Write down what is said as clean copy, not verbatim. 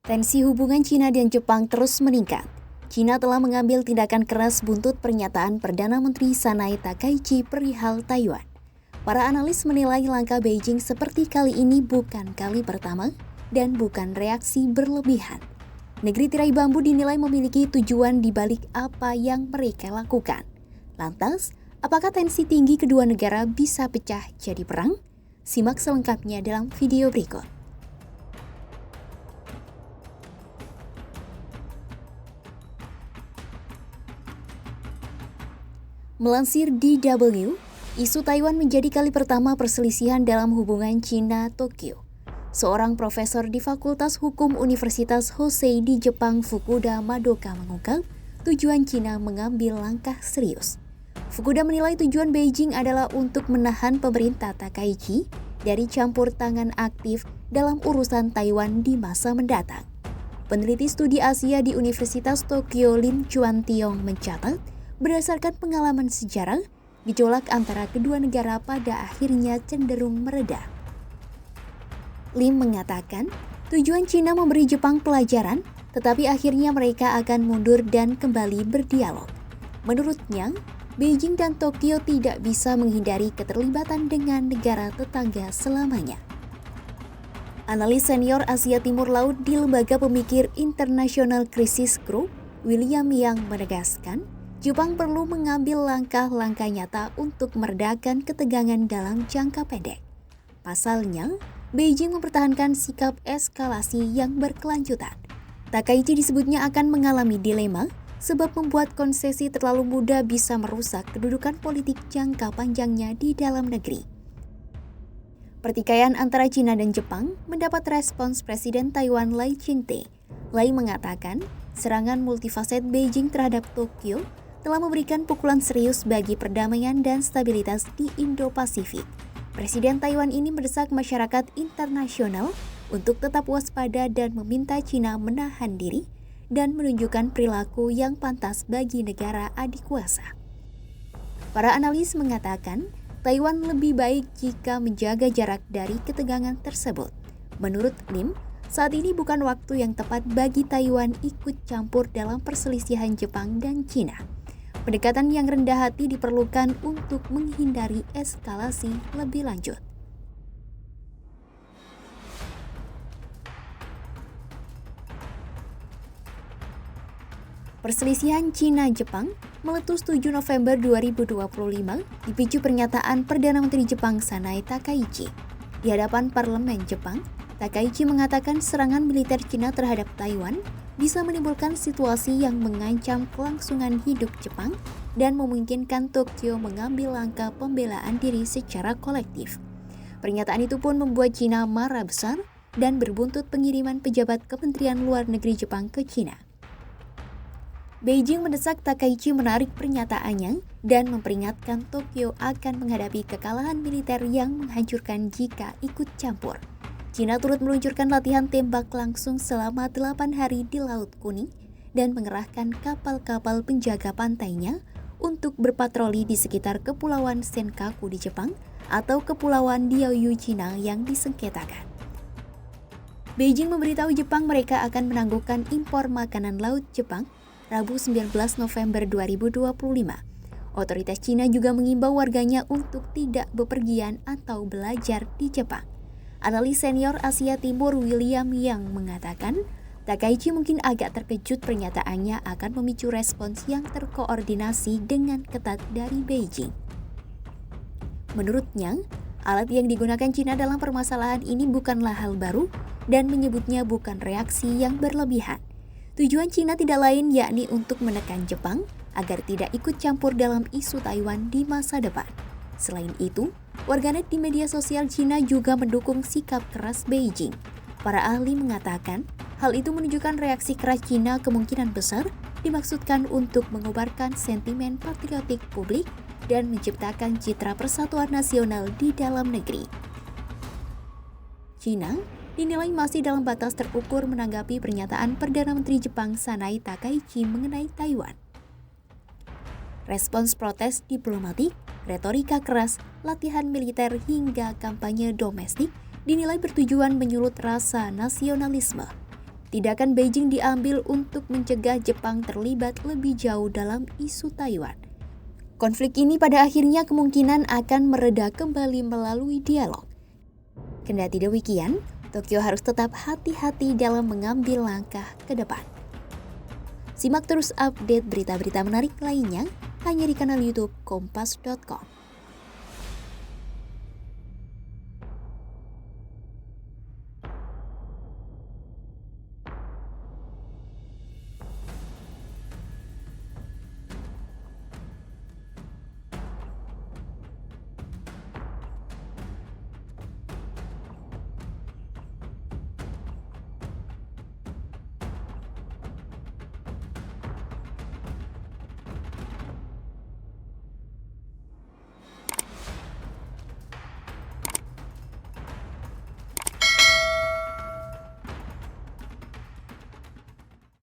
Tensi hubungan Cina dan Jepang terus meningkat. Cina telah mengambil tindakan keras buntut pernyataan Perdana Menteri Sanai Takaichi perihal Taiwan. Para analis menilai langkah Beijing seperti kali ini bukan kali pertama dan bukan reaksi berlebihan. Negeri tirai bambu dinilai memiliki tujuan di balik apa yang mereka lakukan. Lantas, apakah tensi tinggi kedua negara bisa pecah jadi perang? Simak selengkapnya dalam video berikut. Melansir DW, isu Taiwan menjadi kali pertama perselisihan dalam hubungan Cina-Tokyo. Seorang profesor di Fakultas Hukum Universitas Hosei di Jepang, Fukuda Madoka, mengungkap tujuan Cina mengambil langkah serius. Fukuda menilai tujuan Beijing adalah untuk menahan pemerintah Takaichi dari campur tangan aktif dalam urusan Taiwan di masa mendatang. Peneliti studi Asia di Universitas Tokyo Lim Chuan Tiong mencatat, berdasarkan pengalaman sejarah, gejolak antara kedua negara pada akhirnya cenderung mereda. Lim mengatakan, tujuan Cina memberi Jepang pelajaran, tetapi akhirnya mereka akan mundur dan kembali berdialog. Menurutnya, Beijing dan Tokyo tidak bisa menghindari keterlibatan dengan negara tetangga selamanya. Analis senior Asia Timur Laut di Lembaga Pemikir International Crisis Group, William Yang menegaskan, Jepang perlu mengambil langkah-langkah nyata untuk meredakan ketegangan dalam jangka pendek. Pasalnya, Beijing mempertahankan sikap eskalasi yang berkelanjutan. Takaichi disebutnya akan mengalami dilema sebab membuat konsesi terlalu mudah bisa merusak kedudukan politik jangka panjangnya di dalam negeri. Pertikaian antara Cina dan Jepang mendapat respons Presiden Taiwan Lai Ching-te. Lai mengatakan, serangan multifaset Beijing terhadap Tokyo telah memberikan pukulan serius bagi perdamaian dan stabilitas di Indo-Pasifik. Presiden Taiwan ini mendesak masyarakat internasional untuk tetap waspada dan meminta Cina menahan diri dan menunjukkan perilaku yang pantas bagi negara adik kuasa. Para analis mengatakan, Taiwan lebih baik jika menjaga jarak dari ketegangan tersebut. Menurut Lim, saat ini bukan waktu yang tepat bagi Taiwan ikut campur dalam perselisihan Jepang dan Cina. Pendekatan yang rendah hati diperlukan untuk menghindari eskalasi lebih lanjut. Perselisihan Cina-Jepang meletus 7 November 2025 dipicu pernyataan Perdana Menteri Jepang Sanai Takaichi. Di hadapan parlemen Jepang, Takaichi mengatakan serangan militer Cina terhadap Taiwan bisa menimbulkan situasi yang mengancam kelangsungan hidup Jepang dan memungkinkan Tokyo mengambil langkah pembelaan diri secara kolektif. Pernyataan itu pun membuat Cina marah besar dan berbuntut pengiriman pejabat Kementerian Luar Negeri Jepang ke Cina. Beijing mendesak Takaichi menarik pernyataannya dan memperingatkan Tokyo akan menghadapi kekalahan militer yang menghancurkan jika ikut campur. Cina turut meluncurkan latihan tembak langsung selama 8 hari di Laut Kuning dan mengerahkan kapal-kapal penjaga pantainya untuk berpatroli di sekitar Kepulauan Senkaku di Jepang atau Kepulauan Diaoyu Cina yang disengketakan. Beijing memberitahu Jepang mereka akan menangguhkan impor makanan laut Jepang Rabu 19 November 2025. Otoritas Cina juga mengimbau warganya untuk tidak bepergian atau belajar di Jepang. Analis senior Asia Timur William Yang mengatakan, Takaichi mungkin agak terkejut pernyataannya akan memicu respons yang terkoordinasi dengan ketat dari Beijing. Menurutnya, alat yang digunakan Cina dalam permasalahan ini bukanlah hal baru dan menyebutnya bukan reaksi yang berlebihan. Tujuan Cina tidak lain yakni untuk menekan Jepang agar tidak ikut campur dalam isu Taiwan di masa depan. Selain itu, warganet di media sosial Cina juga mendukung sikap keras Beijing. Para ahli mengatakan, hal itu menunjukkan reaksi keras Cina kemungkinan besar dimaksudkan untuk mengobarkan sentimen patriotik publik dan menciptakan citra persatuan nasional di dalam negeri. Cina dinilai masih dalam batas terukur menanggapi pernyataan Perdana Menteri Jepang Sanai Takaichi mengenai Taiwan. Respons protes diplomatik, retorika keras, latihan militer hingga kampanye domestik dinilai bertujuan menyulut rasa nasionalisme. tindakan Beijing diambil untuk mencegah Jepang terlibat lebih jauh dalam isu Taiwan. Konflik ini pada akhirnya kemungkinan akan mereda kembali melalui dialog. Kendati demikian, Tokyo harus tetap hati-hati dalam mengambil langkah ke depan. Simak terus update berita-berita menarik lainnya hanya di kanal YouTube Kompas.com.